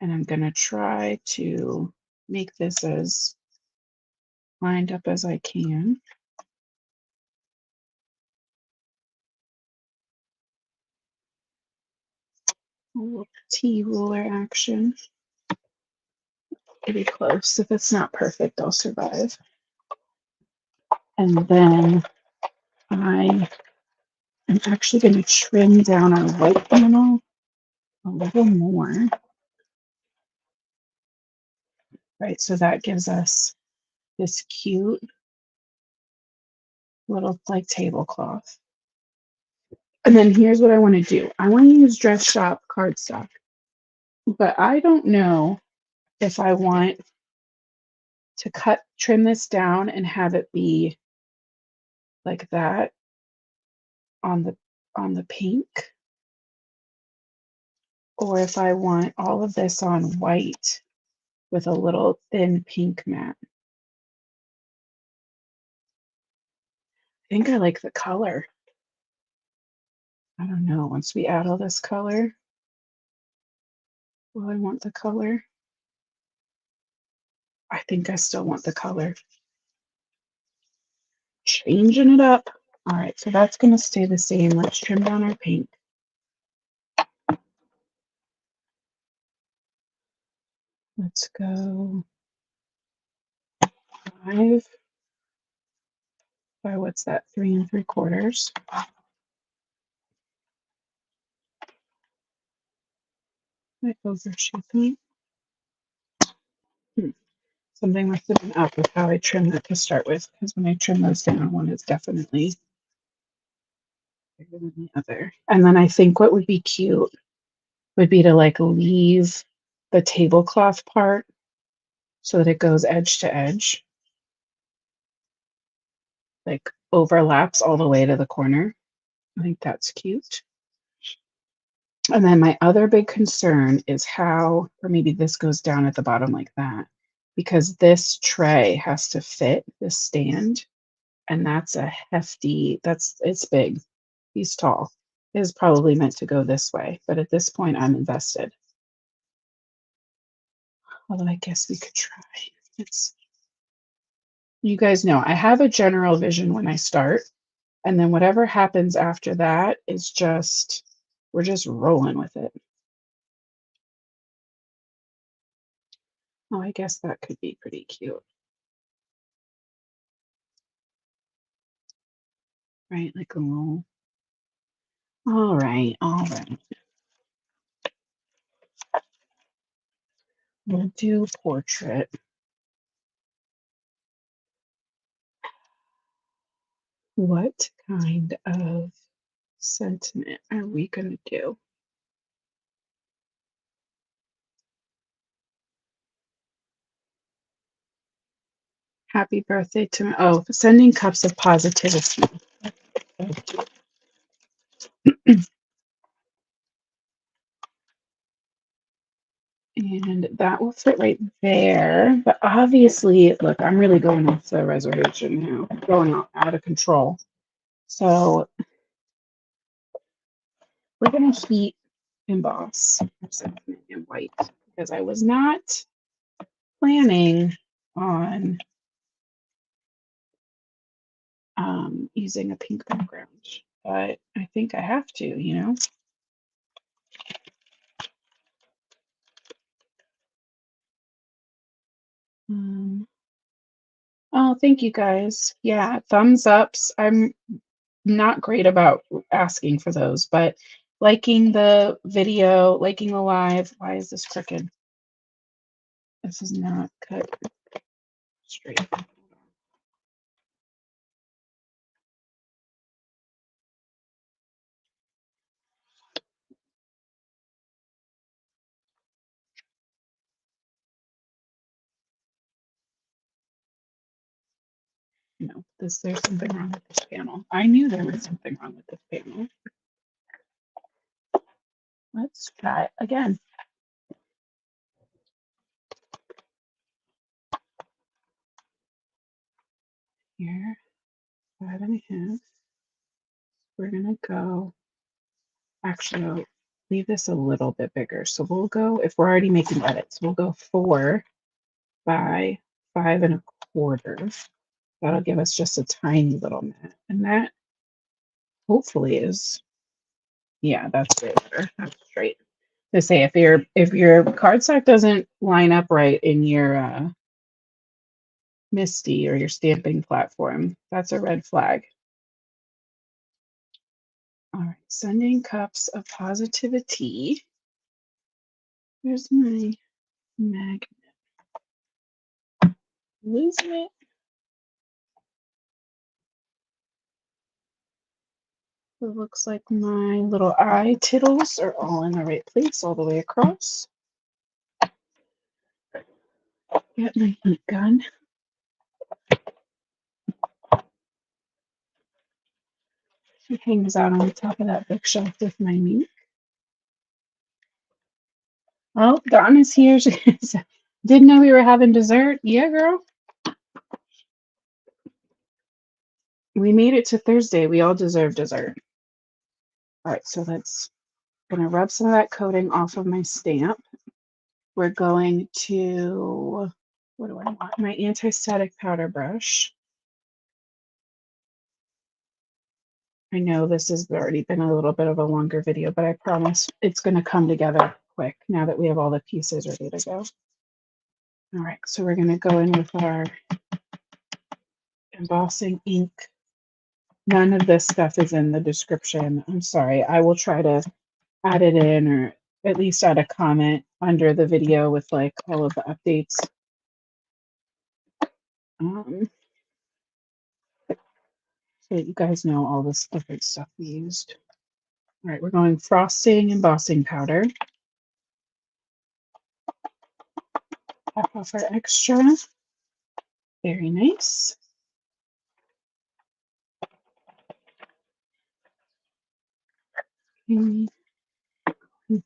And I'm going to try to make this as lined up as I can. A little T ruler action. Pretty close. If it's not perfect, I'll survive. And then I am actually going to trim down our white panel a little more. Right, so that gives us this cute little like tablecloth. And then here's what I want to do. I want to use dress shop cardstock, but I don't know if I want to trim this down and have it be like that on the pink, or if I want all of this on white with a little thin pink mat. I think I like the color. I don't know. Once we add all this color, will I want the color? I think I still want the color. Changing it up. All right, so that's going to stay the same. Let's trim down our pink. Let's go 5 by what's that, 3 3/4. I overshoot that. Something must have been up with how I trimmed that to start with, because when I trim those down, one is definitely bigger than the other. And then I think what would be cute would be to like leave the tablecloth part so that it goes edge to edge, like overlaps all the way to the corner. I think that's cute. And then my other big concern is how, or maybe this goes down at the bottom like that, because this tray has to fit this stand. and that's a hefty, it's big. He's tall. It is probably meant to go this way, but at this point, I'm invested. Although I guess we could try. It's, you guys know I have a general vision when I start, and then whatever happens after that is just, we're just rolling with it. Oh, I guess that could be pretty cute. Right, like a little. All right, all right. We'll do portrait. What kind of sentiment are we going to do? Happy birthday to me. Oh, sending cups of positivity. And that will fit right there. But obviously, look, I'm really going off the reservation now, going out of control. So we're going to heat emboss something in white because I was not planning on using a pink background, but I think I have to, you know? Oh, thank you guys. Yeah, thumbs ups. I'm not great about asking for those, but liking the video, liking the live. Why is this crooked? This is not cut straight. No, there's something wrong with this panel. I knew there was something wrong with this panel. Let's try it again. Here, 5.5. We're gonna go, actually, I'll leave this a little bit bigger. So we'll go, if we're already making edits, we'll go 4 by 5.25. That'll give us just a tiny little mat. And that hopefully is, yeah, that's way better. That's straight. To say if your cardstock doesn't line up right in your Misty or your stamping platform, that's a red flag. All right, sending cups of positivity. Where's my magnet? Losing it. It looks like my little eye tittles are all in the right place all the way across. Get my heat gun. She hangs out on the top of that bookshelf with my meat. Oh, Donna's here. She didn't know we were having dessert. Yeah, girl. We made it to Thursday. We all deserve dessert. All right, so gonna rub some of that coating off of my stamp. We're going to, what do I want? My anti-static powder brush. I know this has already been a little bit of a longer video, but I promise it's going to come together quick now that we have all the pieces ready to go. All right, so we're going to go in with our embossing ink. None of this stuff is in the description. I'm sorry. I will try to add it in, or at least add a comment under the video with like all of the updates. So that you guys know all this different stuff we used. All right, we're going frosting, embossing powder. Tap off our extra. Very nice.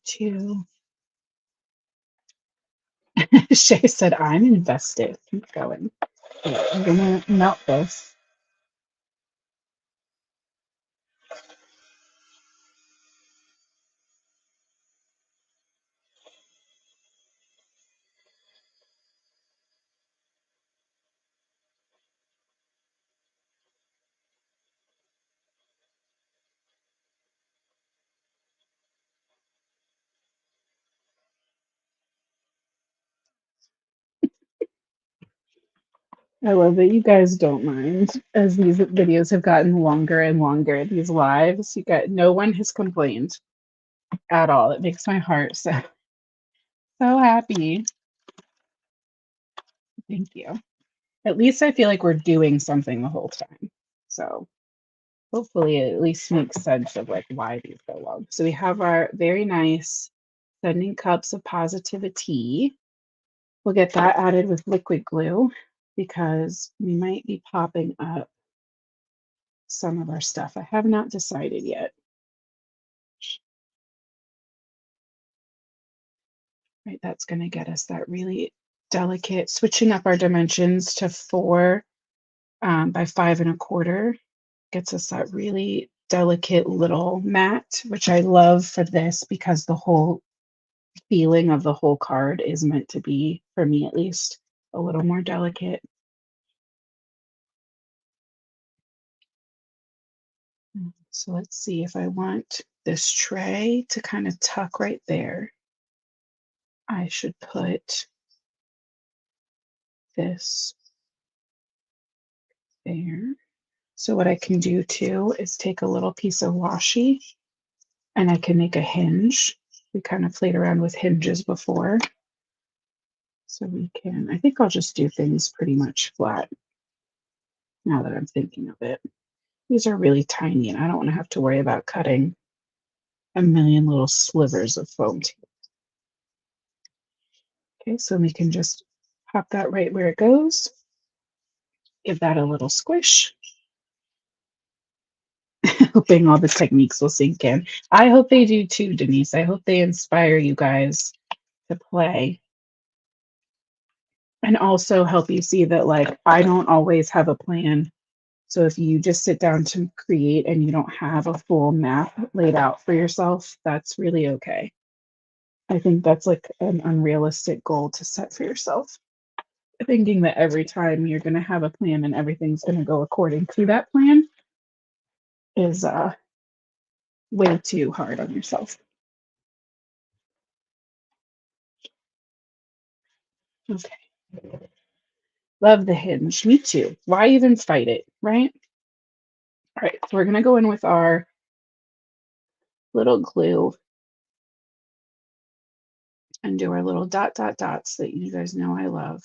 Two. Shay said, I'm invested. Keep going. Okay, I'm gonna melt this. I love that you guys don't mind as these videos have gotten longer and longer, these lives. No one has complained at all. It makes my heart so happy. Thank you. At least I feel like we're doing something the whole time. So hopefully it at least makes sense of like why these go long. So we have our very nice sending cups of positivity. We'll get that added with liquid glue because we might be popping up some of our stuff. I have not decided yet. Right, that's going to get us that really delicate, switching up our dimensions to 4 by 5 1/4 gets us that really delicate little mat, which I love for this because the whole feeling of the whole card is meant to be, for me at least, a little more delicate. So let's see if I want this tray to kind of tuck right there. I should put this there. So what I can do too is take a little piece of washi and I can make a hinge. We kind of played around with hinges before. So I think I'll just do things pretty much flat now that I'm thinking of it. These are really tiny and I don't want to have to worry about cutting a million little slivers of foam tape. Okay, so we can just pop that right where it goes. Give that a little squish. Hoping all the techniques will sink in. I hope they do too, Denise. I hope they inspire you guys to play and also help you see that like I don't always have a plan. So if you just sit down to create and you don't have a full map laid out for yourself, that's really okay. I think that's like an unrealistic goal to set for yourself. Thinking that every time you're going to have a plan and everything's going to go according to that plan is way too hard on yourself. Okay. Love the hinge. Me too. Why even fight it, right? All right. So we're going to go in with our little glue and do our little dots that you guys know I love.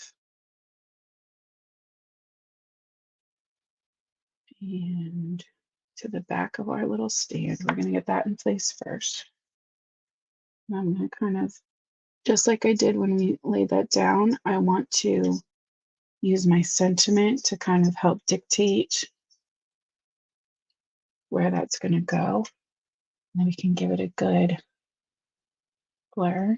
And to the back of our little stand, we're going to get that in place first. And I'm going to kind of, just like I did when we laid that down, I want to use my sentiment to kind of help dictate where that's going to go. And then we can give it a good blur.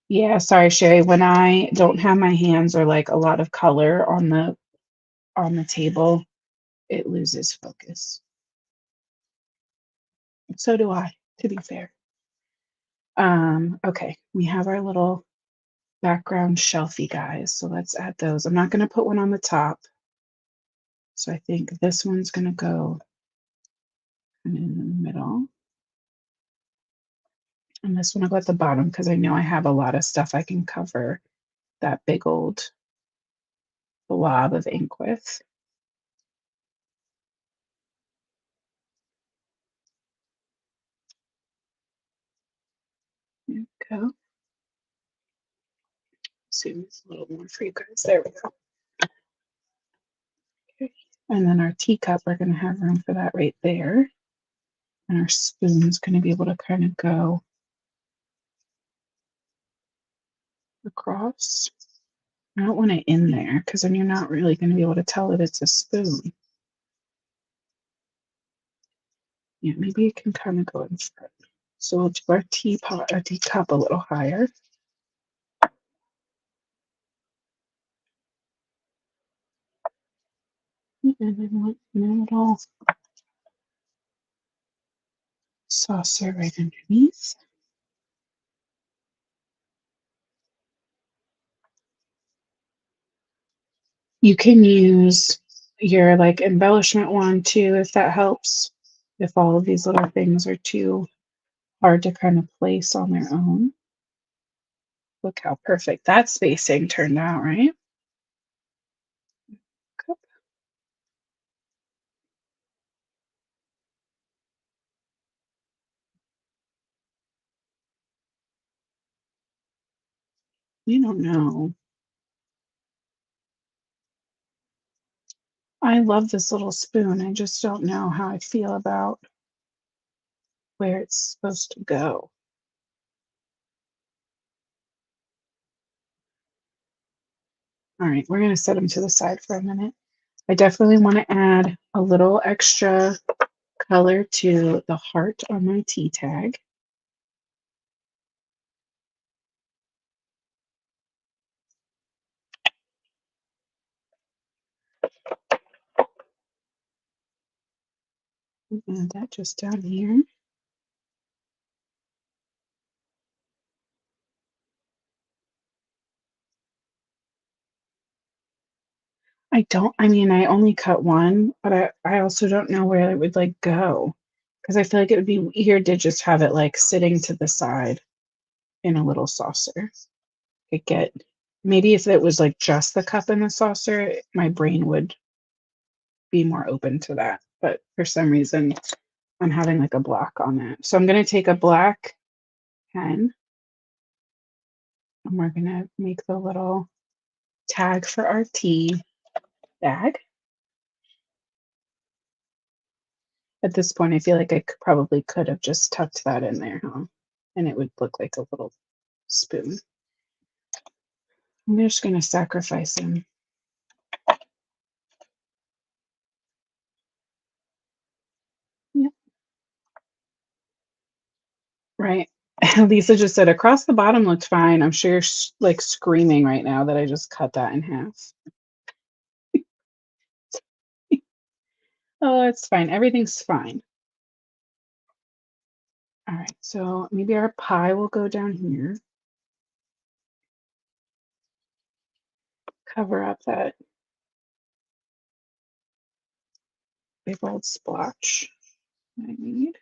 Yeah, sorry, Sherry. When I don't have my hands or like a lot of color on the table, it loses focus. So do I, to be fair. Okay, we have our little background shelfie guys. So let's add those. I'm not going to put one on the top. So I think this one's going to go in the middle. And this one will go at the bottom because I know I have a lot of stuff I can cover that big old blob of ink with. There we go. Zoom this a little more for you guys. There we go. Okay. And then our teacup, we're going to have room for that right there. And our spoon's going to be able to kind of go across. I don't want it in there because then you're not really going to be able to tell that it's a spoon. Yeah, maybe it can kind of go in front. So we'll do our teacup a little higher. And then one little saucer right underneath. You can use your like embellishment wand too, if that helps. If all of these little things are too hard to kind of place on their own. Look how perfect that spacing turned out, right? You don't know. I love this little spoon. I just don't know how I feel about where it's supposed to go. All right, we're going to set them to the side for a minute. I definitely want to add a little extra color to the heart on my tea tag. Add that just down here. I mean, I only cut one, but I also don't know where it would like go because I feel like it would be easier to just have it like sitting to the side in a little saucer. Could get maybe if it was like just the cup and the saucer, my brain would be more open to that. But for some reason, I'm having like a block on that. So I'm going to take a black pen and we're going to make the little tag for our tea bag. At this point, I feel like I probably could have just tucked that in there, huh? And it would look like a little spoon. I'm just going to sacrifice him. Yep. Right. Lisa just said across the bottom looked fine. I'm sure you're like screaming right now that I just cut that in half. Oh, it's fine. Everything's fine. All right. So maybe our pie will go down here. Cover up that big old splotch I need.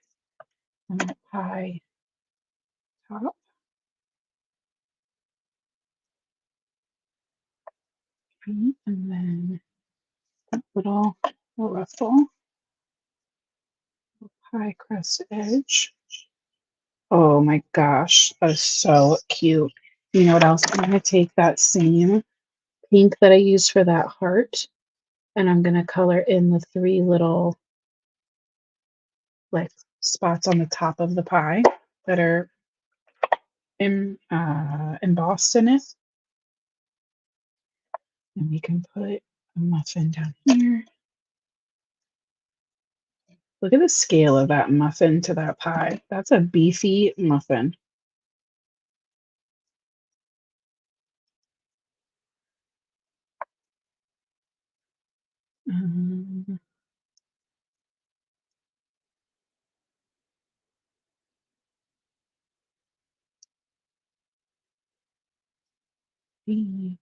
And the pie top. And then a little ruffle. Pie crust edge. Oh my gosh, that is so cute. You know what else? I'm going to take that same pink that I used for that heart, and I'm going to color in the three little like spots on the top of the pie that are embossed in it. And we can put a muffin down here. Look at the scale of that muffin to that pie. That's a beefy muffin. Um, the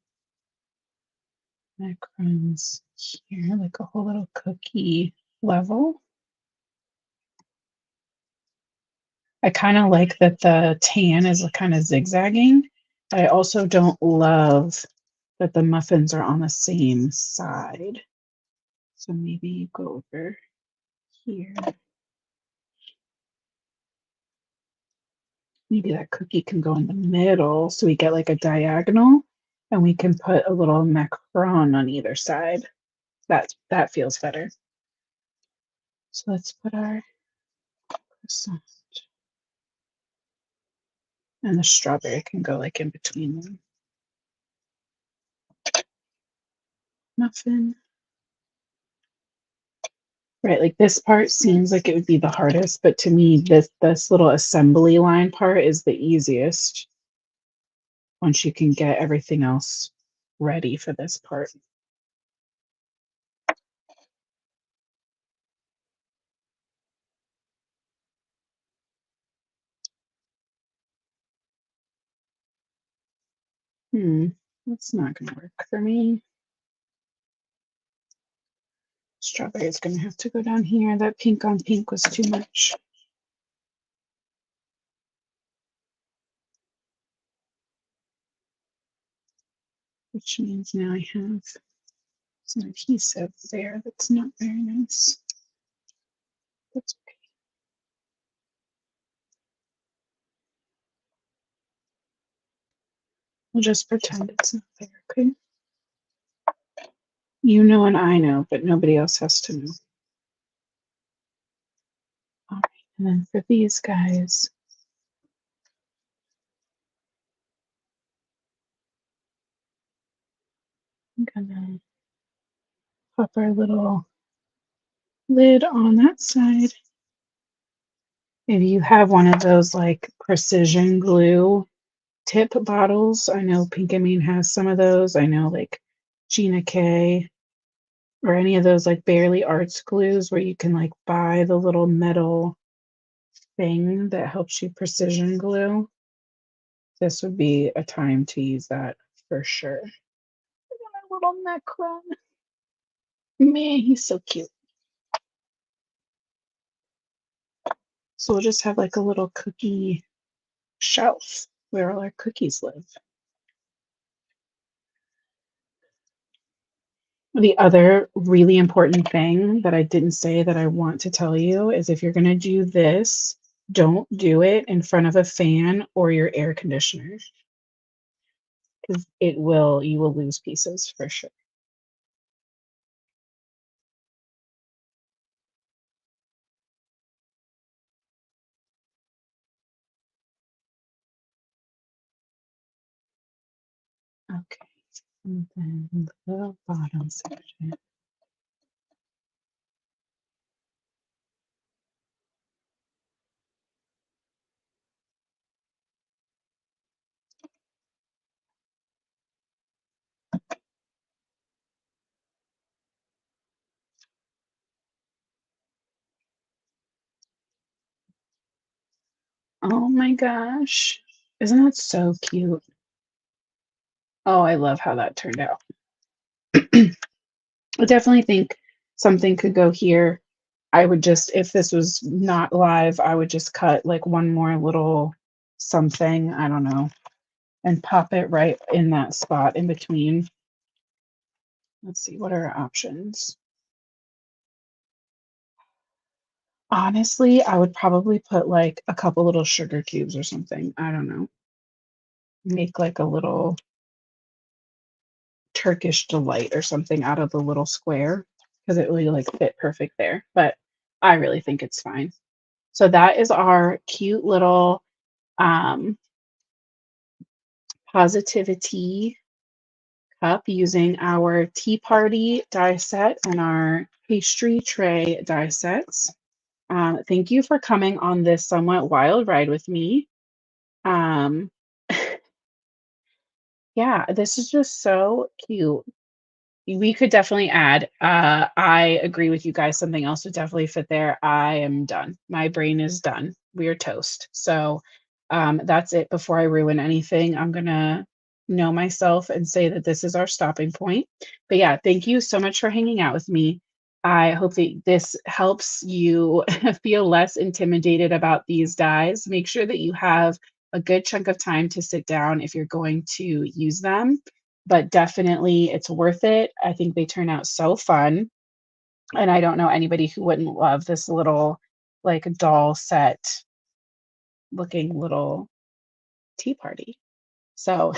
macarons here, like a whole little cookie level. I kind of like that the tan is kind of zigzagging. I also don't love that the muffins are on the same side. So maybe you go over here. Maybe that cookie can go in the middle so we get like a diagonal and we can put a little macaron on either side. That feels better. So let's put our croissant. And the strawberry can go like in between them. Muffin. Right, like this part seems like it would be the hardest, but to me, this little assembly line part is the easiest once you can get everything else ready for this part. That's not gonna work for me. Strawberry is gonna have to go down here. That pink on pink was too much. Which means now I have some adhesive there that's not very nice. That's okay. We'll just pretend it's not there, okay? You know and I know, but nobody else has to know. All right, and then for these guys, I'm gonna pop our little lid on that side. Maybe you have one of those like precision glue tip bottles. I know Pink and Mean has some of those. I know like Gina K or any of those like Barely Arts glues where you can like buy the little metal thing that helps you precision glue. This would be a time to use that for sure. Look at my little Necron. Man, he's so cute. So we'll just have like a little cookie shelf where all our cookies live. The other really important thing that I didn't say that I want to tell you is if you're going to do this, don't do it in front of a fan or your air conditioner because you will lose pieces for sure. Okay, and then the bottom section. Oh my gosh. Isn't that so cute? Oh, I love how that turned out. I definitely think something could go here. I would just, if this was not live, I would just cut like one more little something, I don't know, and pop it right in that spot in between. Let's see, what are our options? Honestly, I would probably put like a couple little sugar cubes or something. I don't know. Make like a little Turkish delight or something out of the little square because it really like fit perfect there. But I really think it's fine. So that is our cute little um, positivity cup using our tea party die set and our pastry tray die sets. Thank you for coming on this somewhat wild ride with me. Um, yeah, this is just so cute. We could definitely add. I agree with you guys. Something else would definitely fit there. I am done. My brain is done. We are toast. So that's it. Before I ruin anything, I'm gonna know myself and say that this is our stopping point. But yeah, thank you so much for hanging out with me. I hope that this helps you feel less intimidated about these dies. Make sure that you have a good chunk of time to sit down if you're going to use them, but definitely it's worth it. I think they turn out so fun, and I don't know anybody who wouldn't love this little, like, doll set looking little tea party. So,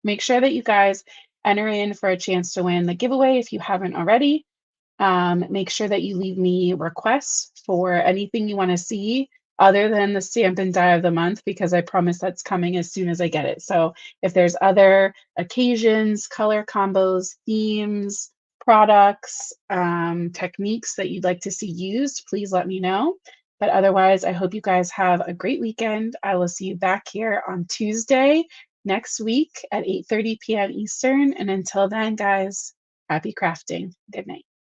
make sure that you guys enter in for a chance to win the giveaway if you haven't already. Make sure that you leave me requests for anything you want to see other than the stamp and die of the month, because I promise that's coming as soon as I get it. So if there's other occasions, color combos, themes, products, techniques that you'd like to see used, please let me know. But otherwise, I hope you guys have a great weekend. I will see you back here on Tuesday next week at 8:30 p.m. Eastern. And until then, guys, happy crafting. Good night.